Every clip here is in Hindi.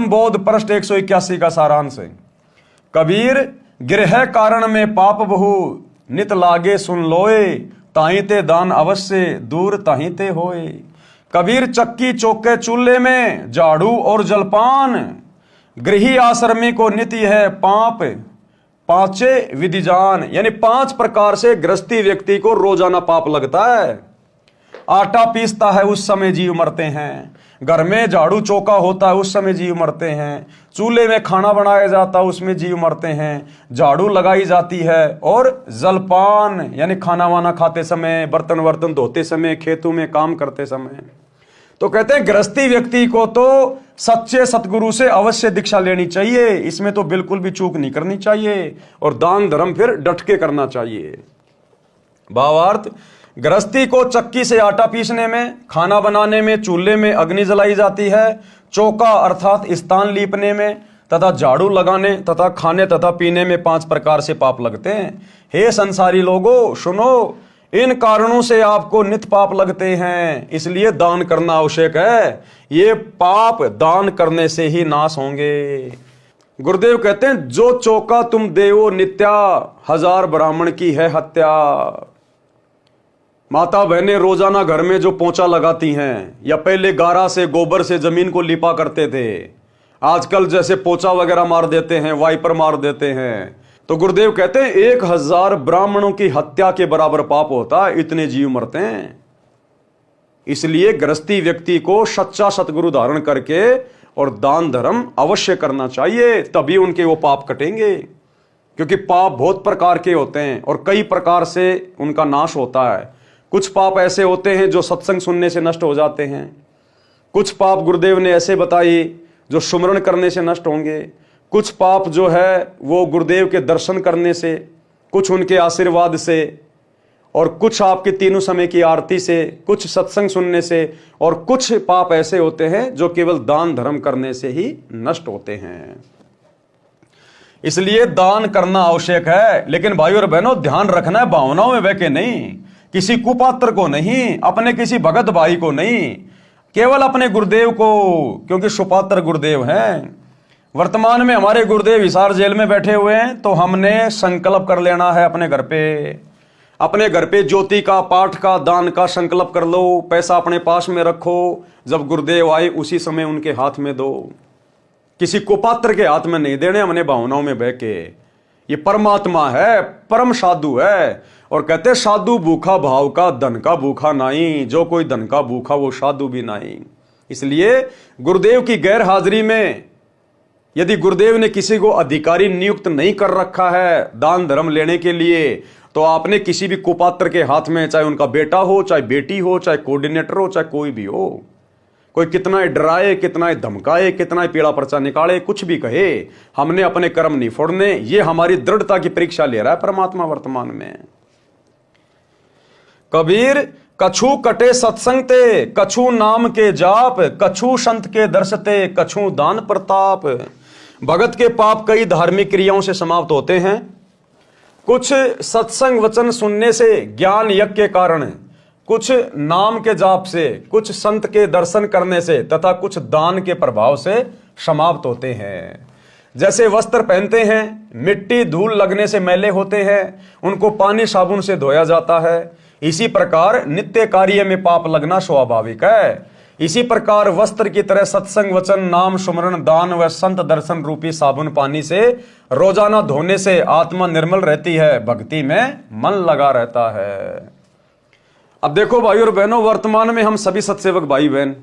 बोध पृष्ठ 181 का सारांश है। कबीर गृह कारण में पाप बहु नित लागे सुन लोए, ताही ते दान अवश्य दूर ताही ते होए। कबीर चक्की चौके चूल्हे में झाड़ू और जलपान, गृही आश्रमी को नित्य है पाप पांचे विधि जान। यानी 5 प्रकार से गृहस्थी व्यक्ति को रोजाना पाप लगता है। आटा पीसता है उस समय जीव मरते हैं, घर में झाड़ू चौका होता है उस समय जीव मरते हैं, चूल्हे में खाना बनाया जाता है उसमें जीव मरते हैं, झाड़ू लगाई जाती है, और जलपान यानी खाना वाना खाते समय, बर्तन वर्तन धोते समय, खेतों में काम करते समय। तो कहते हैं गृहस्थी व्यक्ति को तो सच्चे सतगुरु से अवश्य दीक्षा लेनी चाहिए, इसमें तो बिल्कुल भी चूक नहीं करनी चाहिए, और दान धर्म फिर डट के करना चाहिए। भावार्थ, गृहस्थी को चक्की से आटा पीसने में, खाना बनाने में चूल्हे में अग्नि जलाई जाती है, चौका अर्थात स्थान लीपने में तथा झाड़ू लगाने तथा खाने तथा पीने में 5 प्रकार से पाप लगते हैं। हे संसारी लोगों सुनो, इन कारणों से आपको नित पाप लगते हैं, इसलिए दान करना आवश्यक है। ये पाप दान करने से ही नाश होंगे। गुरुदेव कहते हैं जो चौका तुम देवो नित्या, 1000 ब्राह्मण की है हत्या। माता बहनें रोजाना घर में जो पोंछा लगाती हैं, या पहले गारा से गोबर से जमीन को लिपा करते थे, आजकल जैसे पोंछा वगैरह मार देते हैं, वाइपर मार देते हैं, तो गुरुदेव कहते हैं 1000 ब्राह्मणों की हत्या के बराबर पाप होता है, इतने जीव मरते हैं। इसलिए गृहस्थी व्यक्ति को सच्चा सतगुरु धारण करके और दान धर्म अवश्य करना चाहिए, तभी उनके वो पाप कटेंगे। क्योंकि पाप बहुत प्रकार के होते हैं और कई प्रकार से उनका नाश होता है। कुछ पाप ऐसे होते हैं जो सत्संग सुनने से नष्ट हो जाते हैं, कुछ पाप गुरुदेव ने ऐसे बताए जो सुमरण करने से नष्ट होंगे, कुछ पाप जो है वो गुरुदेव के दर्शन करने से, कुछ उनके आशीर्वाद से, और कुछ आपके तीनों समय की आरती से, कुछ सत्संग सुनने से, और कुछ पाप ऐसे होते हैं जो केवल दान धर्म करने से ही नष्ट होते हैं। इसलिए दान करना आवश्यक है, लेकिन भाइयों और बहनों ध्यान रखना है भावनाओं में बह के नहीं, किसी कुपात्र को नहीं, अपने किसी भगत भाई को नहीं, केवल अपने गुरुदेव को, क्योंकि सुपात्र गुरुदेव हैं। वर्तमान में हमारे गुरुदेव हिसार जेल में बैठे हुए हैं, तो हमने संकल्प कर लेना है अपने घर पे ज्योति का, पाठ का, दान का संकल्प कर लो। पैसा अपने पास में रखो, जब गुरुदेव आए उसी समय उनके हाथ में दो, किसी कुपात्र के हाथ में नहीं देने हमने भावनाओं में बह के। ये परमात्मा है, परम साधु है, और कहते साधु भूखा भाव का, धन का भूखा नहीं, जो कोई धन का भूखा वो साधु भी नहीं। इसलिए गुरुदेव की गैर हाजिरी में यदि गुरुदेव ने किसी को अधिकारी नियुक्त नहीं कर रखा है दान धर्म लेने के लिए, तो आपने किसी भी कुपात्र के हाथ में, चाहे उनका बेटा हो, चाहे बेटी हो, चाहे कोऑर्डिनेटर हो, चाहे कोई भी हो, कोई कितना डराए, कितना धमकाए, कितना पीड़ा पर्चा निकाले, कुछ भी कहे, हमने अपने कर्म नहीं फोड़ने। ये हमारी दृढ़ता की परीक्षा ले रहा है परमात्मा वर्तमान में। कबीर कछु कटे सत्संग ते, कछु नाम के जाप, कछु संत के दर्शते, कछु दान प्रताप। भगत के पाप कई धार्मिक क्रियाओं से समाप्त होते हैं, कुछ सत्संग वचन सुनने से, ज्ञान यज्ञ के कारण, कुछ नाम के जाप से, कुछ संत के दर्शन करने से, तथा कुछ दान के प्रभाव से समाप्त होते हैं। जैसे वस्त्र पहनते हैं, मिट्टी धूल लगने से मैले होते हैं, उनको पानी साबुन से धोया जाता है, इसी प्रकार नित्य कार्य में पाप लगना स्वाभाविक है। इसी प्रकार वस्त्र की तरह सत्संग वचन नाम सुमरण दान व संत दर्शन रूपी साबुन पानी से रोजाना धोने से आत्मा निर्मल रहती है, भक्ति में मन लगा रहता है। अब देखो भाई और बहनों, वर्तमान में हम सभी सत्सेवक भाई बहन,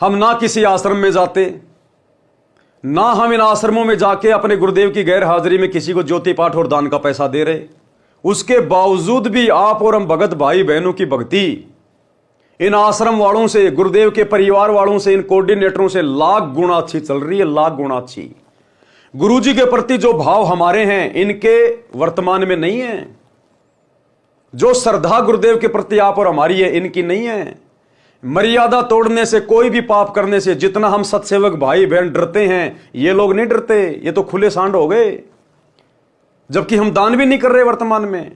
हम ना किसी आश्रम में जाते, ना हम इन आश्रमों में जाके अपने गुरुदेव की गैर हाजिरी में किसी को ज्योति पाठ और दान का पैसा दे रहे। उसके बावजूद भी आप और हम भगत भाई बहनों की भक्ति इन आश्रम वालों से, गुरुदेव के परिवार वालों से, इन कोऑर्डिनेटरों से लाख गुना अच्छी चल रही है, लाख गुना अच्छी। गुरुजी के प्रति जो भाव हमारे हैं इनके वर्तमान में नहीं है। जो श्रद्धा गुरुदेव के प्रति आप और हमारी है इनकी नहीं है। मर्यादा तोड़ने से, कोई भी पाप करने से जितना हम सत्सेवक भाई बहन डरते हैं, ये लोग नहीं डरते, ये तो खुले सांड हो गए। जबकि हम दान भी नहीं कर रहे वर्तमान में।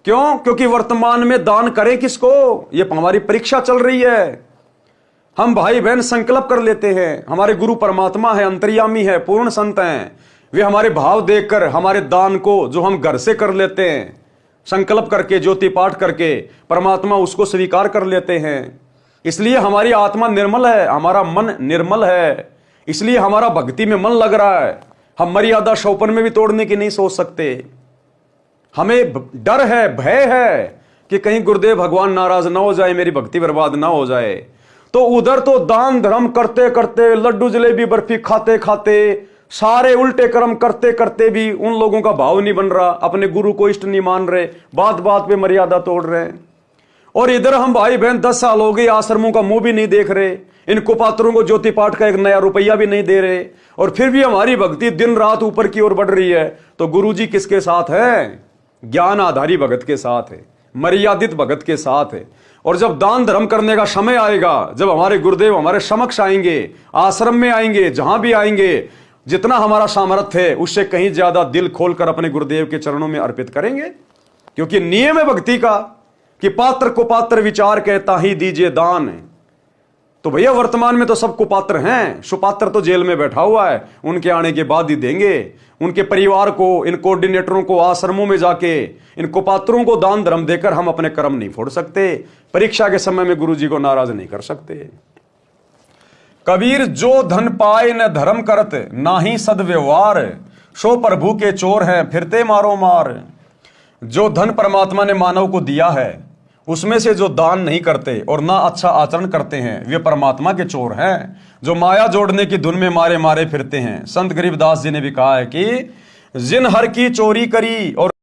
क्यों? क्योंकि वर्तमान में दान करें किसको, ये हमारी परीक्षा चल रही है। हम भाई बहन संकल्प कर लेते हैं, हमारे गुरु परमात्मा है, अंतर्यामी है, पूर्ण संत हैं, वे हमारे भाव देखकर हमारे दान को जो हम घर से कर लेते हैं, संकल्प करके, ज्योति पाठ करके, परमात्मा उसको स्वीकार कर लेते हैं। इसलिए हमारी आत्मा निर्मल है, हमारा मन निर्मल है, इसलिए हमारा भक्ति में मन लग रहा है। हम मर्यादा शौपन में भी तोड़ने की नहीं सोच सकते। हमें डर है, भय है कि कहीं गुरुदेव भगवान नाराज ना हो जाए, मेरी भक्ति बर्बाद ना हो जाए। तो उधर तो दान धर्म करते करते, लड्डू जलेबी बर्फी खाते खाते, सारे उल्टे कर्म करते करते भी उन लोगों का भाव नहीं बन रहा, अपने गुरु को इष्ट नहीं मान रहे, बात बात पे मर्यादा तोड़ रहे हैं। और इधर हम भाई बहन 10 साल हो गए आश्रमों का मुंह भी नहीं देख रहे, इन कुपात्रों को ज्योति पाठ का एक नया रुपया भी नहीं दे रहे, और फिर भी हमारी भक्ति दिन रात ऊपर की ओर बढ़ रही है। तो गुरुजी किसके साथ है? ज्ञान आधारी भगत के साथ है, मर्यादित भगत के साथ है। और जब दान धर्म करने का समय आएगा, जब हमारे गुरुदेव हमारे समक्ष आएंगे, आश्रम में आएंगे, जहां भी आएंगे, जितना हमारा सामर्थ्य है उससे कहीं ज्यादा दिल खोलकर अपने गुरुदेव के चरणों में अर्पित करेंगे। क्योंकि नियम है भक्ति का कि पात्र को पात्र विचार कहता ही दीजिए दान। तो भैया वर्तमान में तो सब कुपात्र हैं, सुपात्र तो जेल में बैठा हुआ है, उनके आने के बाद ही देंगे। उनके परिवार को, इन कोऑर्डिनेटरों को, आश्रमों में जाके इन कुपात्रों को दान धर्म देकर हम अपने कर्म नहीं फोड़ सकते, परीक्षा के समय में गुरु जी को नाराज नहीं कर सकते। कबीर जो धन पाए न धर्म करत, ना ही सदव्यवहार, सो प्रभु के चोर हैं फिरते मारो मार। जो धन परमात्मा ने मानव को दिया है, उसमें से जो दान नहीं करते और ना अच्छा आचरण करते हैं, वे परमात्मा के चोर हैं, जो माया जोड़ने की धुन में मारे मारे फिरते हैं। संत गरीबदास जी ने भी कहा है कि जिन हर की चोरी करी और